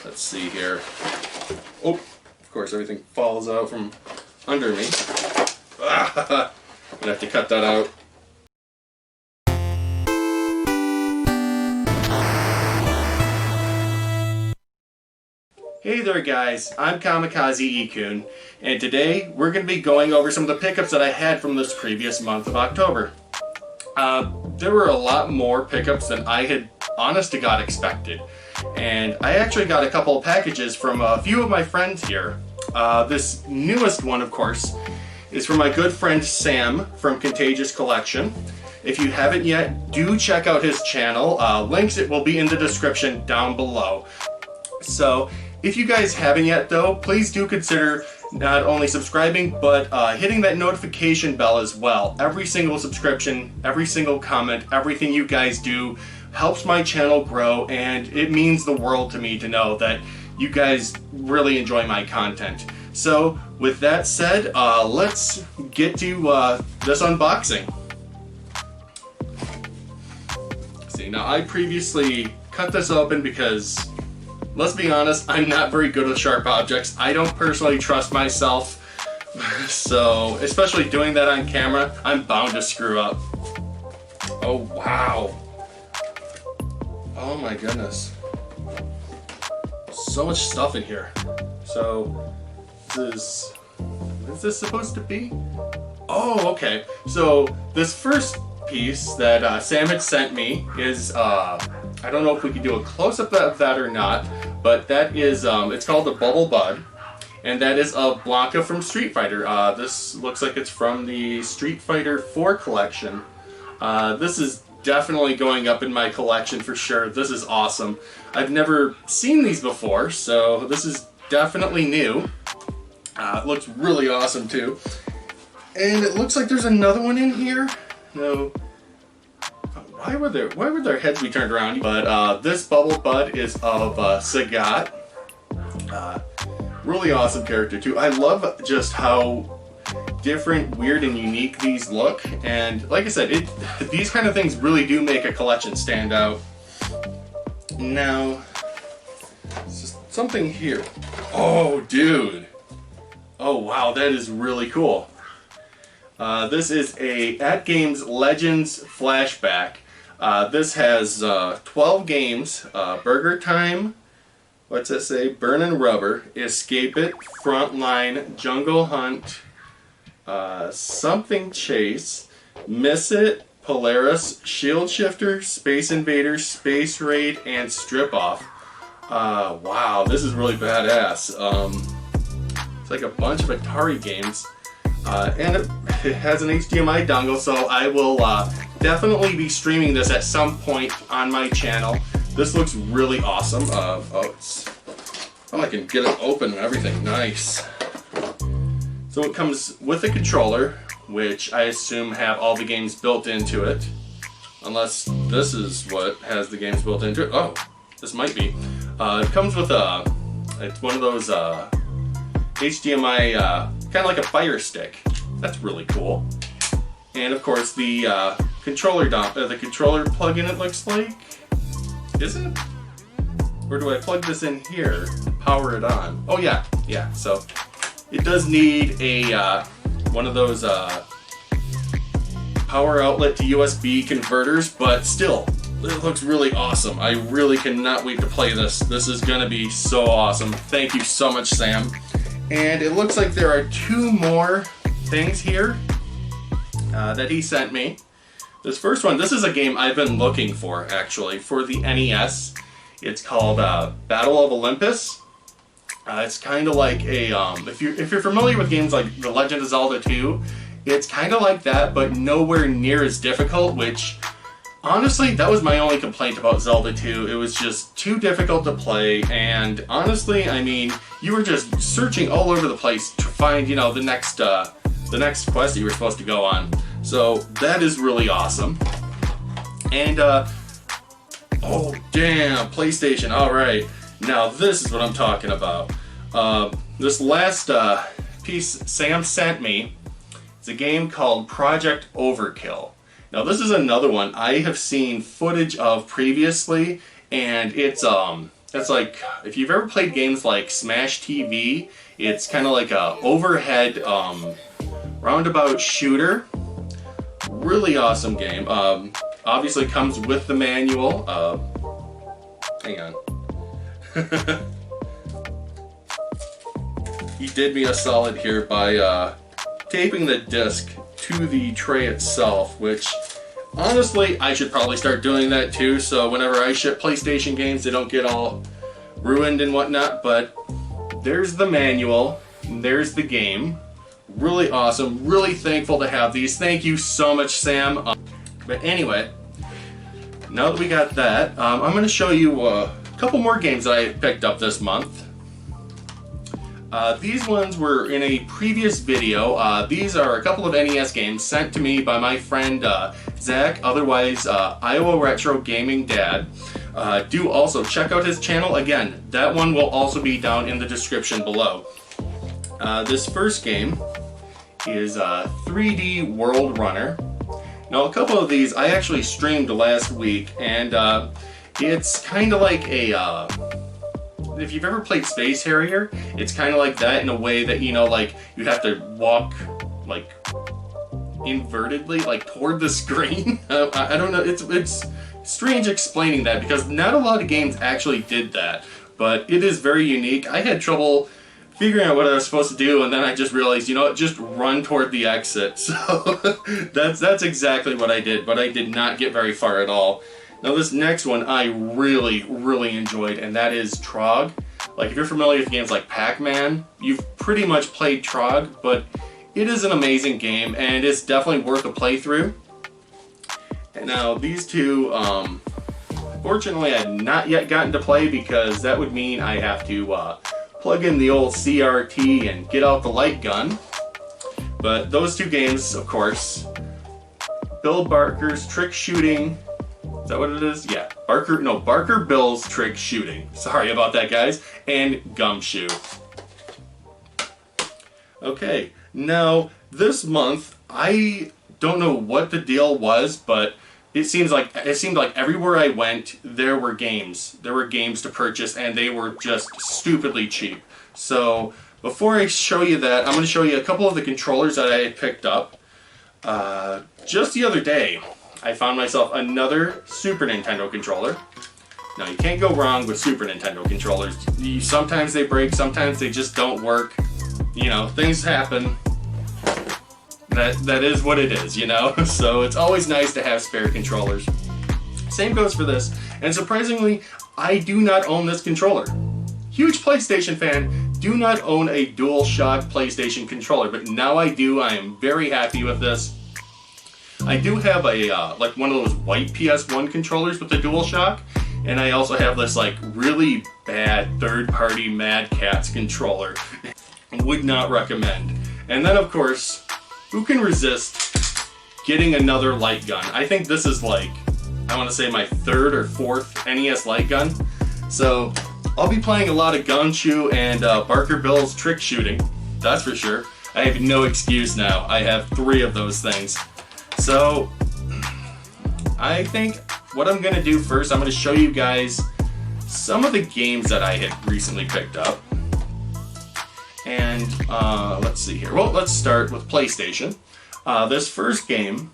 Let's see here. Oh, of course everything falls out from under me. I'm gonna have to cut that out. Hey there guys, I'm Kamikaze Ikun, and today we're going to be going over some of the pickups that I had from this previous month of October. There were a lot more pickups than I had honest to God expected, and I actually got a couple of packages from a few of my friends here. This newest one, of course, is from my good friend Sam from Contagious collection. If you haven't yet, do check out his channel. Links will be in the description down below. So, if you guys haven't yet though, please do consider not only subscribing, but hitting that notification bell as well. Every single subscription, every single comment, everything you guys do helps my channel grow, and it means the world to me to know that you guys really enjoy my content. So, with that said, let's get to this unboxing. See, now I previously cut this open because, let's be honest, I'm not very good with sharp objects. I don't personally trust myself, so especially doing that on camera, I'm bound to screw up. Oh wow. Oh my goodness. So much stuff in here. So, what is this supposed to be? Oh, okay. So, this first piece that Sam had sent me is, I don't know if we can do a close-up of that or not, but that is, it's called the Bubble Bud, and that is a Blanca from Street Fighter. This looks like it's from the Street Fighter 4 collection. This is definitely going up in my collection for sure. This is awesome. I've never seen these before, so this is definitely new. It looks really awesome too. And it looks like there's another one in here. No. Why would their heads be turned around? But this Bubble Bud is of Sagat. Really awesome character too. I love just how different, weird, and unique these look. And like I said, these kind of things really do make a collection stand out. Now, something here. Oh, dude. Oh, wow, that is really cool. This is a At Games Legends flashback. This has 12 games. Burger Time, what's that say? Burnin' Rubber, Escape It, Frontline, Jungle Hunt, Something Chase, Miss It, Polaris, Shield Shifter, Space Invaders, Space Raid, and Strip Off. Wow, this is really badass. It's like a bunch of Atari games. And it has an HDMI dongle, so I will definitely be streaming this at some point on my channel. This looks really awesome. Oh, I can get it open and everything. Nice. So it comes with a controller, which I assume have all the games built into it. Unless this is what has the games built into it. Oh, this might be. It comes with it's one of those HDMI, kind of like a Fire Stick. That's really cool. And of course the controller plug-in, it looks like. Is it? Or do I plug this in here to power it on? Oh yeah, yeah. So it does need a one of those power outlet to USB converters, but still, it looks really awesome. I really cannot wait to play this. This is gonna be so awesome. Thank you so much, Sam. And it looks like there are two more things here that he sent me. This first one, this is a game I've been looking for, actually, for the NES. It's called Battle of Olympus. It's kind of like a, if you're familiar with games like The Legend of Zelda 2, it's kind of like that, but nowhere near as difficult, which, honestly, that was my only complaint about Zelda 2. It was just too difficult to play, and honestly, I mean, you were just searching all over the place to find, you know, the next quest that you were supposed to go on. So that is really awesome. And oh damn, PlayStation. All right, now this is what I'm talking about. This last piece Sam sent me. It's a game called Project Overkill. Now this is another one I have seen footage of previously, and it's It's like, if you've ever played games like Smash TV, it's kind of like a overhead roundabout shooter. Really awesome game. Obviously comes with the manual. Hang on. He did me a solid here by taping the disc to the tray itself, which honestly I should probably start doing that too, so whenever I ship PlayStation games they don't get all ruined and whatnot. But there's the manual, there's the game. Really awesome, really thankful to have these. Thank you so much, Sam. But anyway, now that we got that, I'm going to show you a couple more games that I picked up this month. These ones were in a previous video. These are a couple of NES games sent to me by my friend Zach, otherwise Iowa Retro Gaming Dad. Do also check out his channel. Again, that one will also be down in the description below. This first game is 3D World Runner. Now, a couple of these I actually streamed last week, and it's kind of like a if you've ever played Space Harrier, it's kind of like that in a way that, you know, like you have to walk like invertedly, like toward the screen. I don't know, it's strange explaining that because not a lot of games actually did that, but it is very unique. I had trouble figuring out what I was supposed to do, and then I just realized, you know what, just run toward the exit. So that's exactly what I did, but I did not get very far at all. Now this next one I really enjoyed, and that is Trog. Like, if you're familiar with games like Pac-Man, you've pretty much played Trog, but it is an amazing game, and it's definitely worth a playthrough. And now these two, fortunately I have not yet gotten to play, because that would mean I have to plug in the old CRT and get out the light gun. But those two games, of course, Bill Barker's Trick Shooting. Is that what it is? Yeah, Barker Bill's Trick Shooting. Sorry about that, guys. And Gumshoe. Okay, now this month, I don't know what the deal was, but it seemed like everywhere I went, there were games. There were games to purchase, and they were just stupidly cheap. So before I show you that, I'm going to show you a couple of the controllers that I picked up. Just the other day, I found myself another Super Nintendo controller. Now, you can't go wrong with Super Nintendo controllers. Sometimes they break, sometimes they just don't work. You know, things happen. That is what it is, you know? So it's always nice to have spare controllers. Same goes for this. And surprisingly, I do not own this controller. Huge PlayStation fan, do not own a DualShock PlayStation controller, but now I do. I am very happy with this. I do have a like one of those white PS1 controllers with the DualShock, and I also have this like really bad third-party Mad Catz controller. Would not recommend. And then of course, who can resist getting another light gun? I think this is like, I want to say my third or fourth NES light gun. So I'll be playing a lot of Gumshoe and Barker Bill's Trick Shooting. That's for sure. I have no excuse now. I have 3 of those things. So I think what I'm going to do first, I'm going to show you guys some of the games that I had recently picked up. And let's see here. Well, let's start with PlayStation. This first game,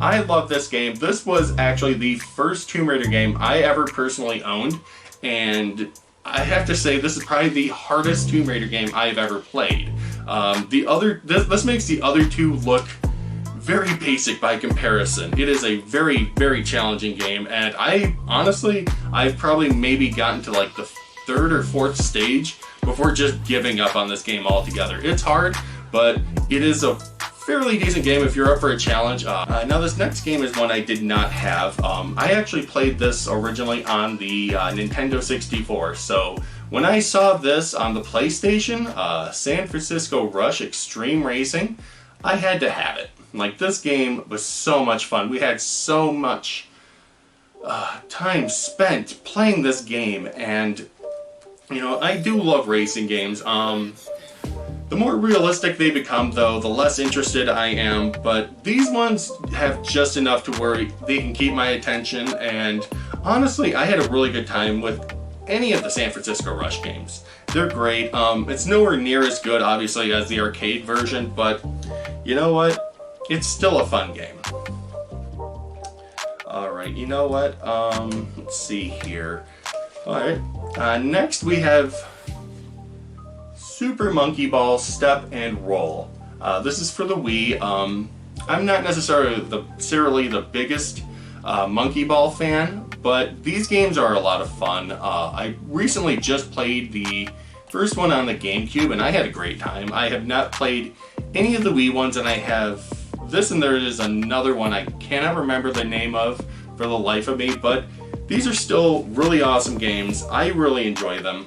I love this game. This was actually the first Tomb Raider game I ever personally owned. And I have to say, this is probably the hardest Tomb Raider game I've ever played. This makes the other two look very basic by comparison. It is a very challenging game, and I've probably maybe gotten to like the 3rd or 4th stage before just giving up on this game altogether. It's hard, but it is a fairly decent game if you're up for a challenge. Now this next game is one I did not have. I actually played this originally on the Nintendo 64, so when I saw this on the PlayStation, San Francisco Rush Extreme Racing, I had to have it. Like, this game was so much fun. We had so much time spent playing this game, and you know, I do love racing games. The more realistic they become, though, the less interested I am, but these ones have just enough to where they can keep my attention, and honestly, I had a really good time with any of the San Francisco Rush games. They're great. It's nowhere near as good, obviously, as the arcade version, but you know what? It's still a fun game. Alright, you know what? Let's see here. Alright, next we have Super Monkey Ball Step and Roll. This is for the Wii. I'm not necessarily the biggest Monkey Ball fan, but these games are a lot of fun. I recently just played the first one on the GameCube, and I had a great time. I have not played any of the Wii ones, and I have this, and there is another one I cannot remember the name of for the life of me, but these are still really awesome games. I really enjoy them.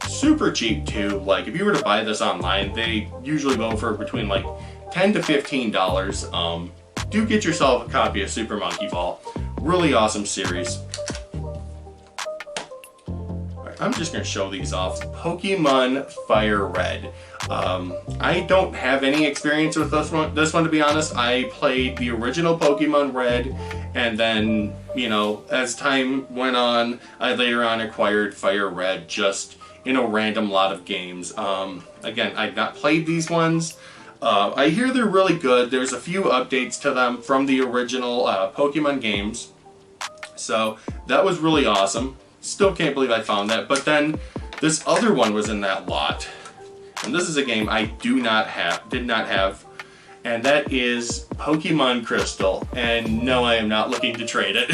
Super cheap too. Like if you were to buy this online, they usually go for between like $10 to $15. Do get yourself a copy of Super Monkey Ball. Really awesome series. I'm just going to show these off. Pokemon Fire Red. I don't have any experience with this one to be honest. I played the original Pokemon Red, and then, you know, as time went on, I later on acquired Fire Red just in a random lot of games. Again, I've not played these ones. I hear they're really good. There's a few updates to them from the original Pokemon games. So that was really awesome. Still can't believe I found that. But then this other one was in that lot. And this is a game I did not have. And that is Pokemon Crystal. And no, I am not looking to trade it.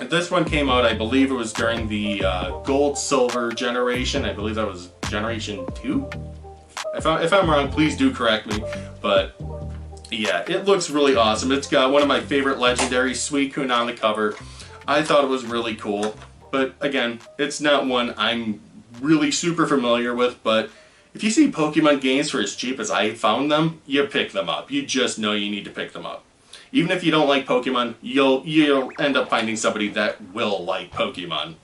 This one came out, I believe it was during the Gold Silver generation. I believe that was Generation 2? If I'm wrong, please do correct me. But yeah, it looks really awesome. It's got one of my favorite legendary Suicune on the cover. I thought it was really cool. But again, it's not one I'm really super familiar with. But if you see Pokemon games for as cheap as I found them, you pick them up. You just know you need to pick them up. Even if you don't like Pokemon, you'll end up finding somebody that will like Pokemon.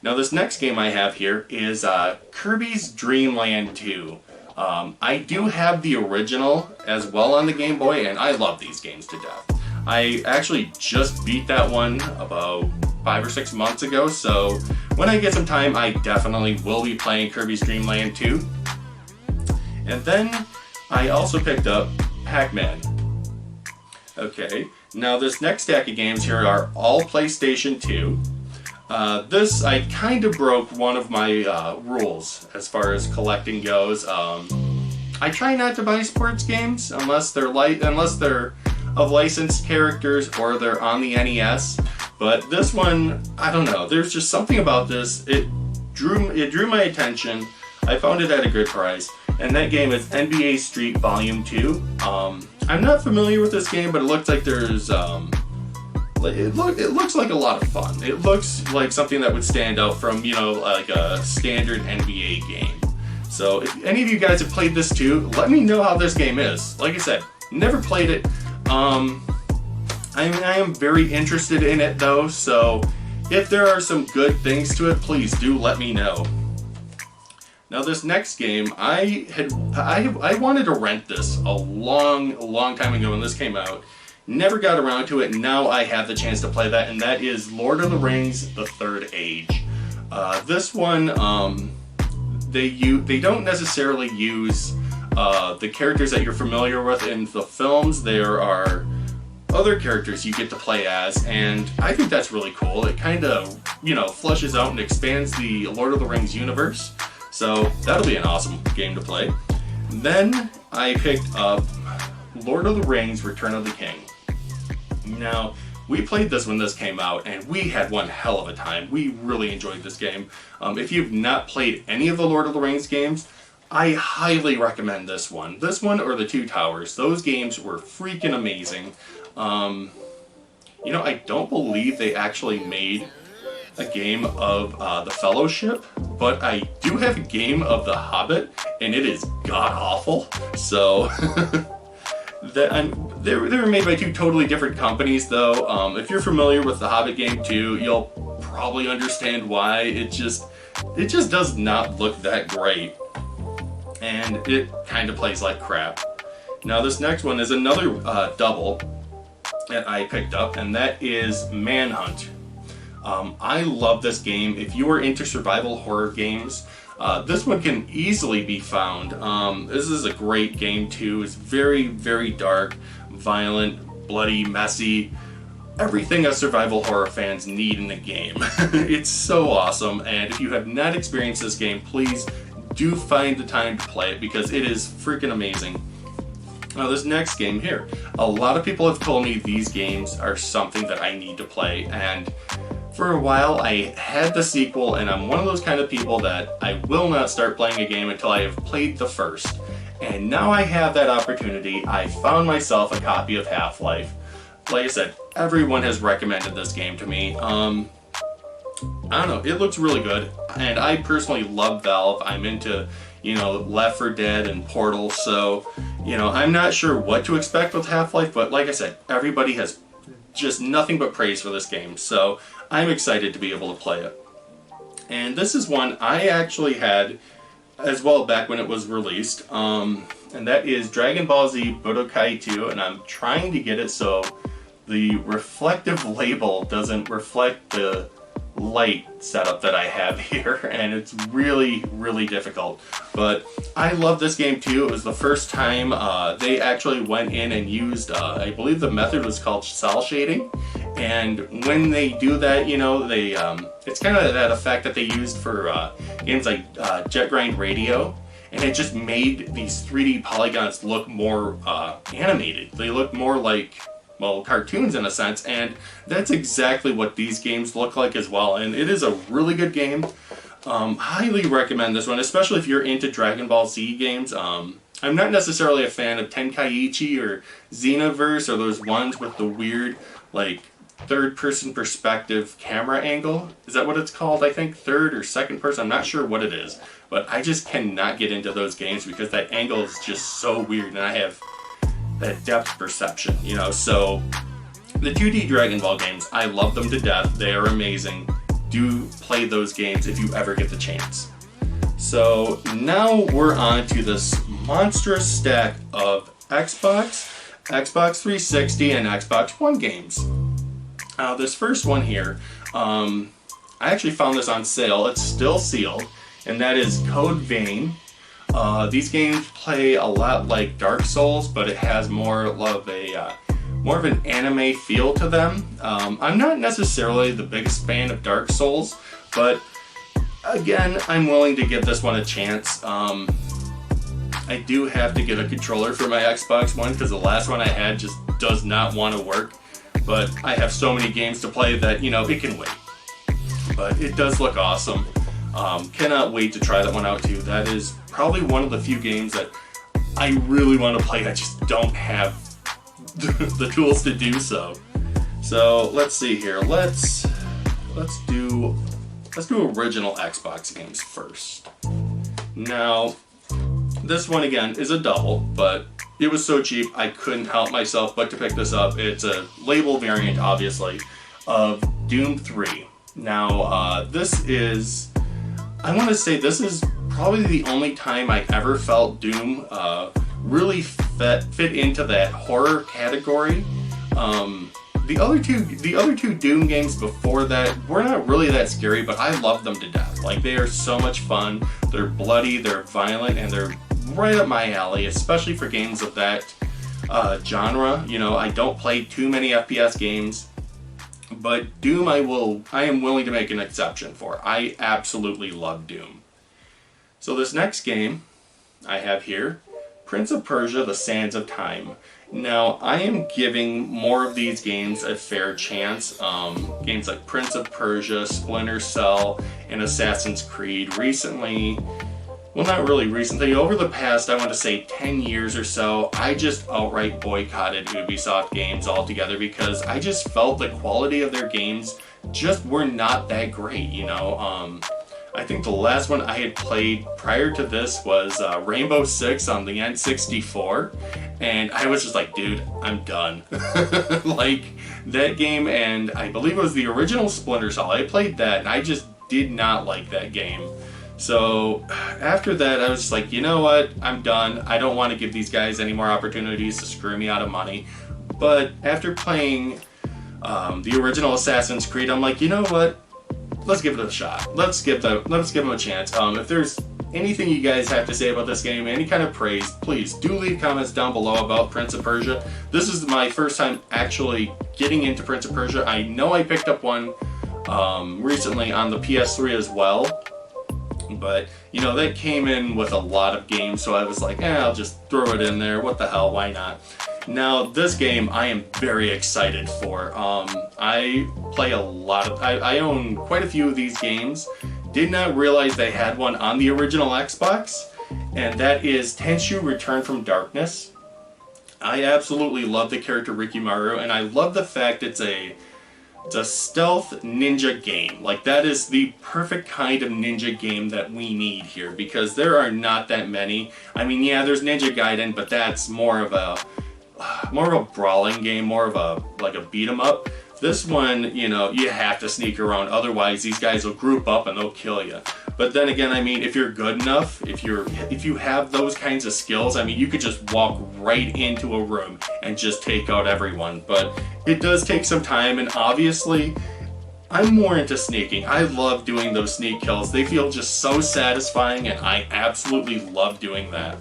Now this next game I have here is Kirby's Dream Land 2. I do have the original as well on the Game Boy, and I love these games to death. I actually just beat that one about 5 or 6 months ago, so when I get some time, I definitely will be playing Kirby's Dream Land 2. And then I also picked up Pac-Man. Okay, now this next stack of games here are all PlayStation 2. This, I kind of broke one of my rules as far as collecting goes. I try not to buy sports games unless they're of licensed characters or they're on the NES. But this one, I don't know. There's just something about this. It drew my attention. I found it at a good price, and that game is NBA Street Volume 2. I'm not familiar with this game, but it looks like there's it looks like a lot of fun. It looks like something that would stand out from, you know, like a standard NBA game. So if any of you guys have played this too, let me know how this game is. Like I said, never played it. I am very interested in it though, so if there are some good things to it, please do let me know. Now this next game, I wanted to rent this a long time ago when this came out. Never got around to it, and now I have the chance to play that, and that is Lord of the Rings: The Third Age. This one, they don't necessarily use the characters that you're familiar with in the films. There are other characters you get to play as, and I think that's really cool. It kind of, you know, fleshes out and expands the Lord of the Rings universe. So that'll be an awesome game to play. Then I picked up Lord of the Rings: Return of the King. Now, we played this when this came out, and we had one hell of a time. We really enjoyed this game. If you've not played any of the Lord of the Rings games, I highly recommend this one. This one or the Two Towers. Those games were freaking amazing. You know, I don't believe they actually made a game of The Fellowship, but I do have a game of The Hobbit, and it is god-awful. So, they were made by two totally different companies, though. If you're familiar with the Hobbit game too, you'll probably understand why. It just does not look that great, and it kind of plays like crap. Now this next one is another double that I picked up, and that is Manhunt. I love this game. If you are into survival horror games, this one can easily be found. This is a great game too. It's very, very dark, violent, bloody, messy. Everything us survival horror fans need in a game. It's so awesome, and if you have not experienced this game, please do find the time to play it because it is freaking amazing. Now this next game here, a lot of people have told me these games are something that I need to play, and for a while I had the sequel, and I'm one of those kind of people that I will not start playing a game until I have played the first. And now I have that opportunity. I found myself a copy of Half-Life. Like I said, everyone has recommended this game to me. I don't know, it looks really good, and I personally love Valve. I'm into, Left 4 Dead and Portal, so, I'm not sure what to expect with Half-Life, but like I said, everybody has just nothing but praise for this game, so I'm excited to be able to play it. And this is one I actually had as well back when it was released, and that is Dragon Ball Z Budokai 2, and I'm trying to get it so the reflective label doesn't reflect the light setup that I have here, and it's really, really difficult. But I love this game too. It was the first time they actually went in and used, I believe the method was called cell shading, and when they do that, they it's kind of that effect that they used for games like Jet Grind Radio, and it just made these 3D polygons look more animated. They look more like, well, cartoons in a sense, and that's exactly what these games look like as well, and it is a really good game. Highly recommend this one, especially if you're into Dragon Ball Z games. I'm not necessarily a fan of Tenkaichi or Xenoverse or those ones with the weird, like, third-person perspective camera angle. Is that what it's called? I think third or second person. I'm not sure what it is, but I just cannot get into those games because that angle is just so weird, and I have that depth perception, so the 2D Dragon Ball games, I love them to death. They are amazing. Do play those games if you ever get the chance. So now we're on to this monstrous stack of Xbox 360, and Xbox One games. This first one here, I actually found this on sale. It's still sealed, and that is Code Vein. These games play a lot like Dark Souls, but it has more of an anime feel to them. I'm not necessarily the biggest fan of Dark Souls, but again, I'm willing to give this one a chance. I do have to get a controller for my Xbox One because the last one I had just does not want to work, but I have so many games to play that, it can wait. But it does look awesome. Cannot wait to try that one out too. That is probably one of the few games that I really want to play. I just don't have the tools to do so. So let's see here. Let's do original Xbox games first. Now, this one again is a double, but it was so cheap I couldn't help myself but to pick this up. It's a label variant, obviously, of Doom 3. Now, this is, I want to say this is probably the only time I ever felt Doom really fit into that horror category. The other two Doom games before that were not really that scary, but I love them to death. Like, they are so much fun. They're bloody, they're violent, and they're right up my alley, especially for games of that genre. I don't play too many FPS games, but Doom I am willing to make an exception for. I absolutely love Doom. So this next game I have here, Prince of Persia: The Sands of Time. Now, I am giving more of these games a fair chance. Games like Prince of Persia, Splinter Cell, and Assassin's Creed. Recently, well, not really recently, over the past, I want to say 10 years or so, I just outright boycotted Ubisoft games altogether because I just felt the quality of their games just were not that great, I think the last one I had played prior to this was Rainbow Six on the N64, and I was just like, dude, I'm done. Like, that game, and I believe it was the original Splinter Cell, I played that, and I just did not like that game. So after that, I was just like, you know what, I'm done. I don't want to give these guys any more opportunities to screw me out of money. But after playing the original Assassin's Creed, I'm like, you know what? Let's give it a shot. Let's give them a chance. If there's anything you guys have to say about this game, any kind of praise, please do leave comments down below about Prince of Persia. This is my first time actually getting into Prince of Persia. I know I picked up one recently on the PS3 as well, but you know, that came in with a lot of games, so I was like, I'll just throw it in there. What the hell, why not? Now, this game I am very excited for. I play a lot of, I own quite a few of these games. Did not realize they had one on the original Xbox, and that is Tenchu Return from Darkness. I absolutely love the character Rikimaru, and I love the fact it's a stealth ninja game. Like, that is the perfect kind of ninja game that we need here, because there are not that many. I mean, yeah, there's Ninja Gaiden, but that's more of a brawling game, more of a beat 'em up. This one, you know, you have to sneak around, otherwise these guys will group up and they'll kill you. But then again, I mean, if you're good enough, if you have those kinds of skills, I mean, you could just walk right into a room and just take out everyone. But it does take some time, and obviously I'm more into sneaking. I love doing those sneak kills. They feel just so satisfying, and I absolutely love doing that.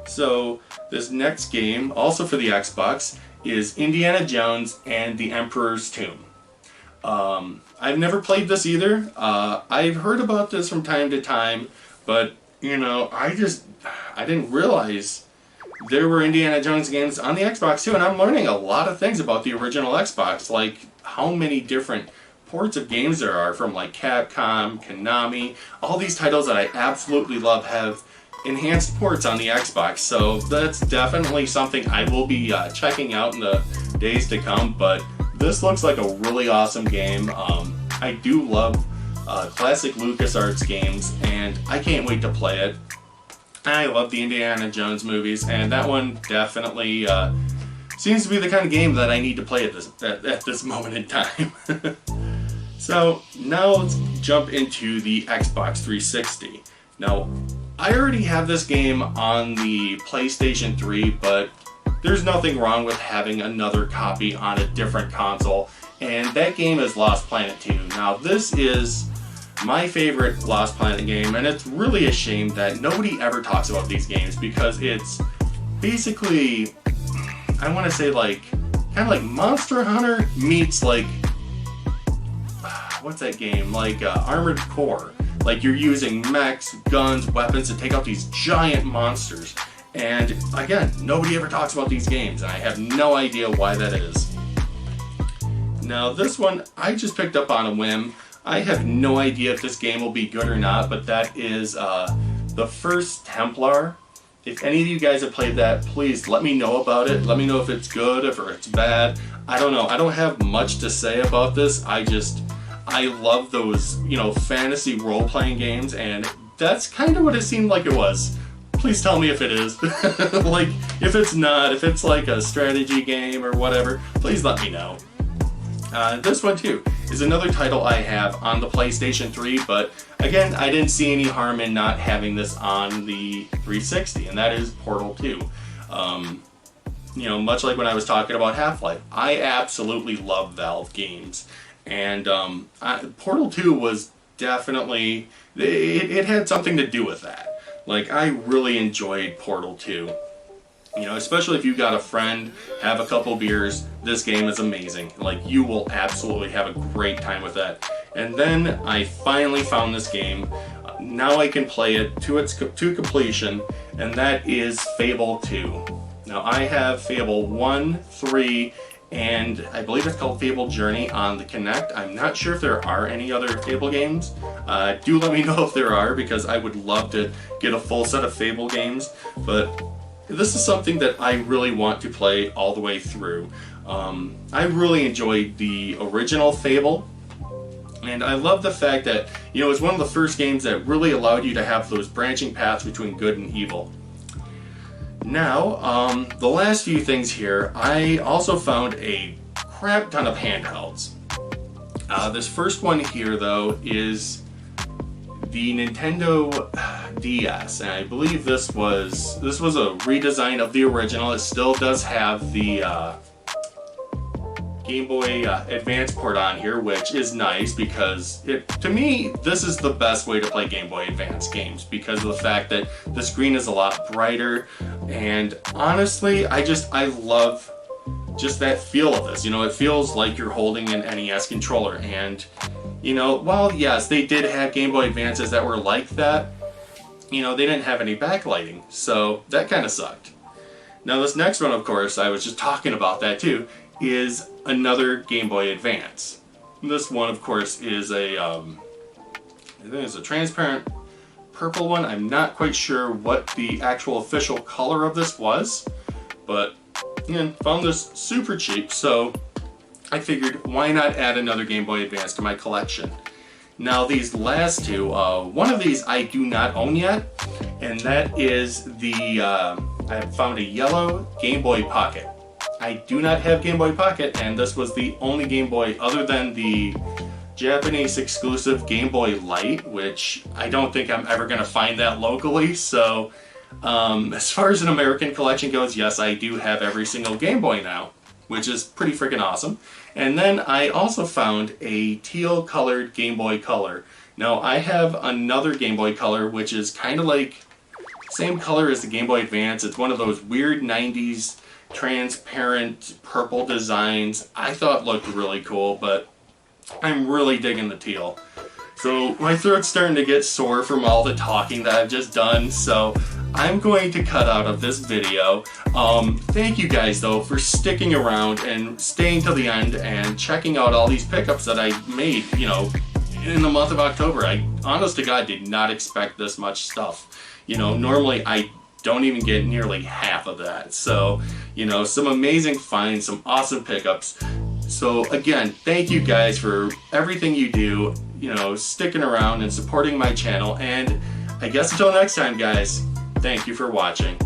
So this next game, also for the Xbox, is Indiana Jones and the Emperor's Tomb. I've never played this either. I've heard about this from time to time, but you know, I didn't realize there were Indiana Jones games on the Xbox too, and I'm learning a lot of things about the original Xbox, like how many different ports of games there are from like Capcom, Konami, all these titles that I absolutely love have enhanced ports on the Xbox, so that's definitely something I will be checking out in the days to come. But this looks like a really awesome game. I do love classic LucasArts games, and I can't wait to play it. I love the Indiana Jones movies, and that one definitely seems to be the kind of game that I need to play at this moment in time. So now let's jump into the Xbox 360. Now, I already have this game on the PlayStation 3, but there's nothing wrong with having another copy on a different console, and that game is Lost Planet 2. Now, this is my favorite Lost Planet game, and it's really a shame that nobody ever talks about these games, because it's basically, I want to say, like, kind of like Monster Hunter meets, like, what's that game? Like Armored Core. Like, you're using mechs, guns, weapons to take out these giant monsters. And again, nobody ever talks about these games, and I have no idea why that is. Now, this one I just picked up on a whim. I have no idea if this game will be good or not, but that is the First Templar. If any of you guys have played that, please let me know about it. Let me know if it's good, if it's bad. I don't know. I don't have much to say about this. I love those, you know, fantasy role-playing games, and that's kind of what it seemed like it was. Please tell me if it is. Like, if it's not, if it's like a strategy game or whatever, please let me know. This one too is another title I have on the PlayStation 3, but again, I didn't see any harm in not having this on the 360, and that is Portal 2. You know, much like when I was talking about Half-Life, I absolutely love Valve games. And Portal 2 was definitely, it had something to do with that. Like, I really enjoyed Portal 2. You know, especially if you got a friend, have a couple beers, this game is amazing. Like, you will absolutely have a great time with that. And then I finally found this game. Now I can play it to completion, and that is Fable 2. Now, I have Fable 1, 3, and I believe it's called Fable Journey on the Kinect. I'm not sure if there are any other Fable games. Do let me know if there are, because I would love to get a full set of Fable games. But this is something that I really want to play all the way through. I really enjoyed the original Fable, and I love the fact that, you know, it's one of the first games that really allowed you to have those branching paths between good and evil. Now, the last few things here, I also found a crap ton of handhelds. This first one here, though, is the Nintendo DS, and I believe this was a redesign of the original. It still does have the Game Boy Advance port on here, which is nice because to me, this is the best way to play Game Boy Advance games because of the fact that the screen is a lot brighter, and honestly, I love just that feel of this. You know, it feels like you're holding an NES controller, and you know, while yes, they did have Game Boy Advances that were like that, you know, they didn't have any backlighting, so that kind of sucked. Now this next one, of course, I was just talking about that too, is another Game Boy Advance. This one, of course, is I think it's a transparent purple one. I'm not quite sure what the actual official color of this was, but again, found this super cheap, so I figured why not add another Game Boy Advance to my collection. Now these last two, one of these I do not own yet, and that is the I found a yellow Game Boy Pocket. I do not have Game Boy Pocket, and this was the only Game Boy other than the Japanese exclusive Game Boy Light, which I don't think I'm ever going to find that locally. So as far as an American collection goes, yes, I do have every single Game Boy now, which is pretty freaking awesome. And then I also found a teal colored Game Boy Color. Now I have another Game Boy Color which is kind of like same color as the Game Boy Advance. It's one of those weird 90s transparent purple designs. I thought looked really cool, but I'm really digging the teal. So my throat's starting to get sore from all the talking that I've just done, so I'm going to cut out of this video. Thank you guys though for sticking around and staying till the end and checking out all these pickups that I made, you know, in the month of October. I honest to God did not expect this much stuff. You know, normally I don't even get nearly half of that. So, you know, some amazing finds, some awesome pickups. So again, thank you guys for everything you do, you know, sticking around and supporting my channel. And I guess until next time, guys, thank you for watching.